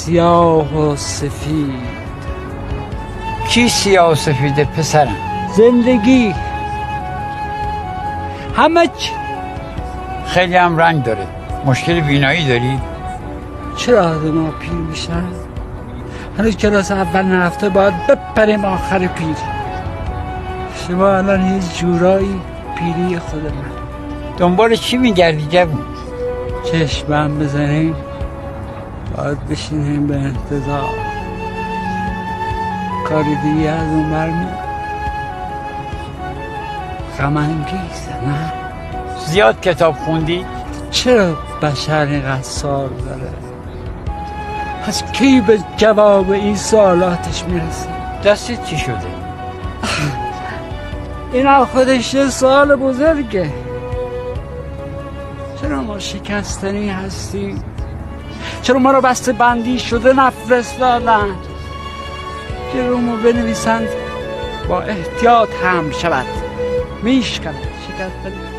سیاه و سفید. کی سیاه و سفیده پسرم؟ زندگی همه چی. خیلی هم رنگ داره. مشکل بینایی داری؟ چرا آدم ها پیر میشن؟ هنوز کلاس اول نرفته باید بپریم آخر پیر. شما الان یه جورایی پیری خود من. دنبال چی میگردی جوون؟ چشمم بزنیم باید بشینیم به انتظار. کاری دیگه از اون برمیاد. غم انگیزه نه؟ زیاد کتاب خوندی؟ چرا بشر اینقدر سوال داره؟ از کی به جواب این سوالاتش میرسه؟ دستت چی شده؟ این هم خودش یه سوال بزرگه. چرا ما شکستنی هستیم؟ چرا ما رو بسته بندی شده نفرستادن؟ که رومو بنویسند با احتیاط هم شود. میشکند شکستنی